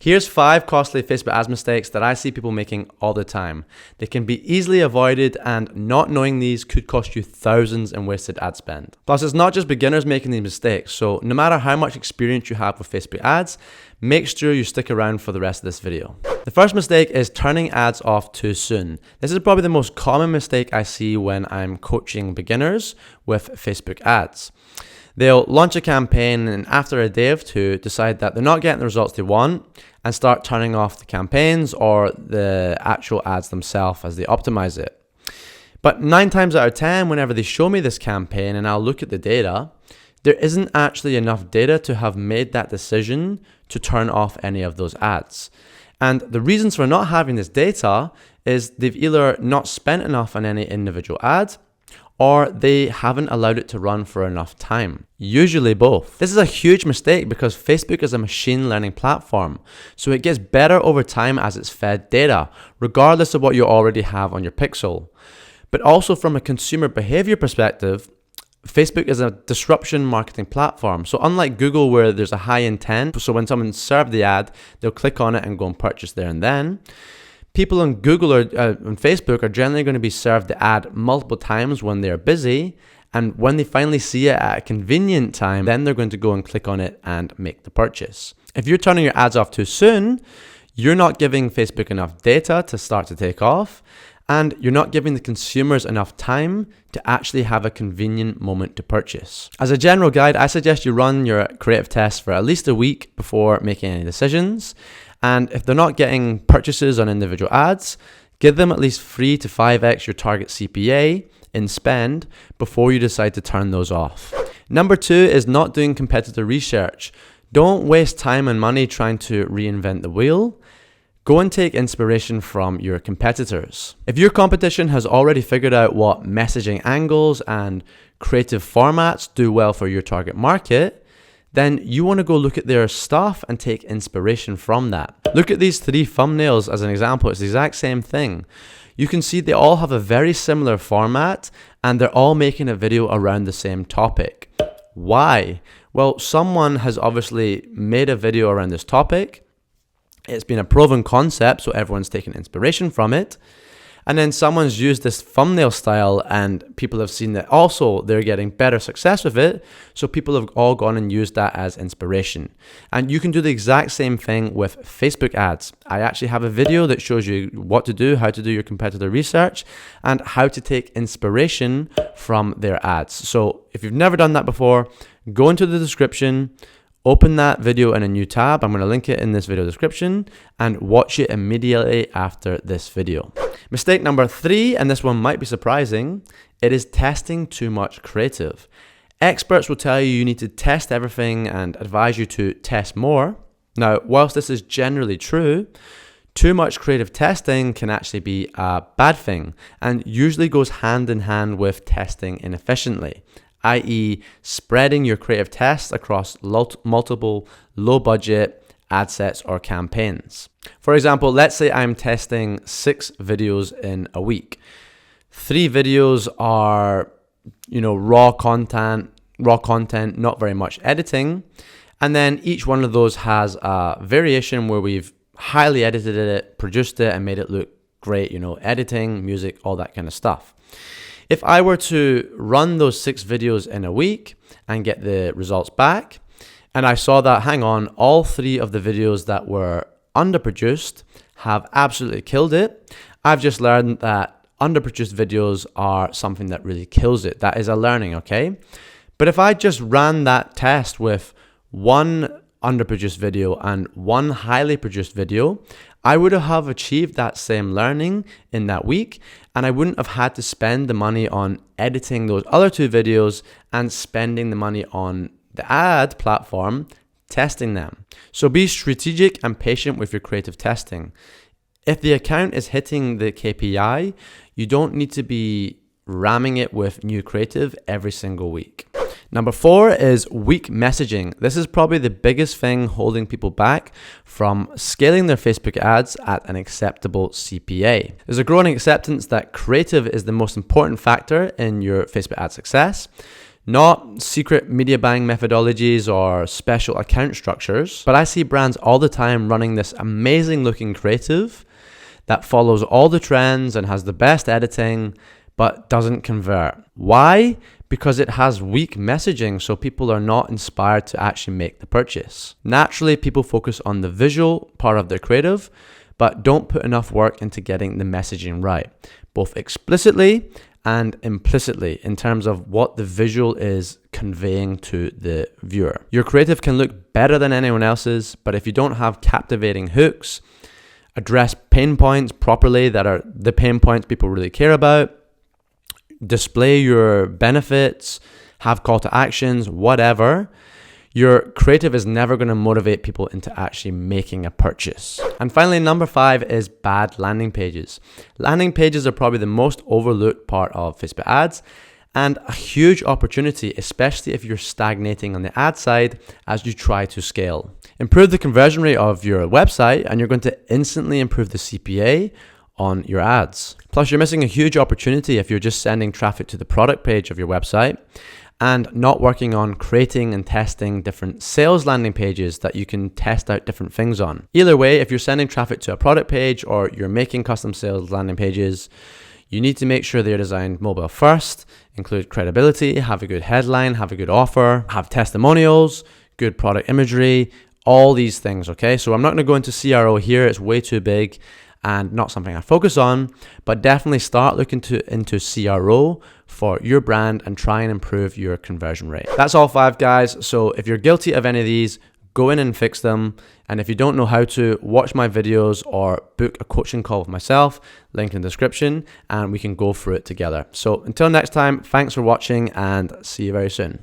Here's 5 costly Facebook ads mistakes that I see people making all the time. They can be easily avoided, and not knowing these could cost you thousands in wasted ad spend. Plus, it's not just beginners making these mistakes, so no matter how much experience you have with Facebook ads, make sure you stick around for the rest of this video. The first mistake is turning ads off too soon. This is probably the most common mistake I see when I'm coaching beginners with Facebook ads. They'll launch a campaign and after a day or two decide that they're not getting the results they want and start turning off the campaigns or the actual ads themselves as they optimize it. But 9 times out of 10, whenever they show me this campaign and I'll look at the data, there isn't actually enough data to have made that decision to turn off any of those ads. And the reasons for not having this data is they've either not spent enough on any individual ad, or they haven't allowed it to run for enough time. Usually both. This is a huge mistake because Facebook is a machine learning platform, so it gets better over time as it's fed data, regardless of what you already have on your pixel. But also from a consumer behavior perspective, Facebook is a disruption marketing platform. So unlike Google where there's a high intent, so when someone served the ad, they'll click on it and go and purchase there and then. People on Google or on Facebook are generally going to be served the ad multiple times when they're busy, and when they finally see it at a convenient time, then they're going to go and click on it and make the purchase. If you're turning your ads off too soon, you're not giving Facebook enough data to start to take off, and you're not giving the consumers enough time to actually have a convenient moment to purchase. As a general guide, I suggest you run your creative tests for at least a week before making any decisions. And if they're not getting purchases on individual ads, give them at least 3 to 5x your target CPA in spend before you decide to turn those off. Number 2 is not doing competitor research. Don't waste time and money trying to reinvent the wheel. Go and take inspiration from your competitors. If your competition has already figured out what messaging angles and creative formats do well for your target market, then you want to go look at their stuff and take inspiration from that. Look at these 3 thumbnails as an example. It's the exact same thing. You can see they all have a very similar format and they're all making a video around the same topic. Why? Well, someone has obviously made a video around this topic. It's been a proven concept, so everyone's taken inspiration from it. And then someone's used this thumbnail style and people have seen that also they're getting better success with it. So people have all gone and used that as inspiration. And you can do the exact same thing with Facebook ads. I actually have a video that shows you what to do, how to do your competitor research, and how to take inspiration from their ads. So if you've never done that before, go into the description, open that video in a new tab. I'm going to link it in this video description and watch it immediately after this video. Mistake number 3, and this one might be surprising, it is testing too much creative. Experts will tell you need to test everything and advise you to test more. Now, whilst this is generally true, too much creative testing can actually be a bad thing and usually goes hand in hand with testing inefficiently, i.e. spreading your creative tests across multiple low-budget ad sets or campaigns. For example, let's say I'm testing 6 videos in a week. 3 videos are, raw content, not very much editing. And then each one of those has a variation where we've highly edited it, produced it, and made it look great, editing, music, all that kind of stuff. If I were to run those 6 videos in a week and get the results back, and I saw that, hang on, all 3 of the videos that were underproduced have absolutely killed it, I've just learned that underproduced videos are something that really kills it. That is a learning, okay? But if I just ran that test with 1 underproduced video and 1 highly produced video, I would have achieved that same learning in that week, and I wouldn't have had to spend the money on editing those other 2 videos and spending the money on the ad platform testing them. So be strategic and patient with your creative testing. If the account is hitting the KPI, you don't need to be ramming it with new creative every single week. Number 4 is weak messaging. This is probably the biggest thing holding people back from scaling their Facebook ads at an acceptable CPA. There's a growing acceptance that creative is the most important factor in your Facebook ad success. Not secret media buying methodologies or special account structures, but I see brands all the time running this amazing looking creative that follows all the trends and has the best editing, but doesn't convert. Why? Because it has weak messaging, so people are not inspired to actually make the purchase. Naturally, people focus on the visual part of their creative, but don't put enough work into getting the messaging right, both explicitly and implicitly in terms of what the visual is conveying to the viewer. Your creative can look better than anyone else's, but if you don't have captivating hooks, address pain points properly that are the pain points people really care about, display your benefits, have call to actions, whatever, your creative is never going to motivate people into actually making a purchase. And finally, number 5 is bad landing pages. Landing pages are probably the most overlooked part of Facebook ads and a huge opportunity, especially if you're stagnating on the ad side as you try to scale. Improve the conversion rate of your website and you're going to instantly improve the CPA on your ads. Plus, you're missing a huge opportunity if you're just sending traffic to the product page of your website and not working on creating and testing different sales landing pages that you can test out different things on. Either way, if you're sending traffic to a product page or you're making custom sales landing pages, you need to make sure they're designed mobile first, include credibility, have a good headline, have a good offer, have testimonials, good product imagery, all these things, okay? So I'm not gonna go into CRO here, it's way too big and not something I focus on, but definitely start looking into CRO for your brand and try and improve your conversion rate. That's all 5, guys. So if you're guilty of any of these, go in and fix them. And if you don't know how to, watch my videos or book a coaching call with myself, link in the description, and we can go through it together. So until next time, thanks for watching and see you very soon.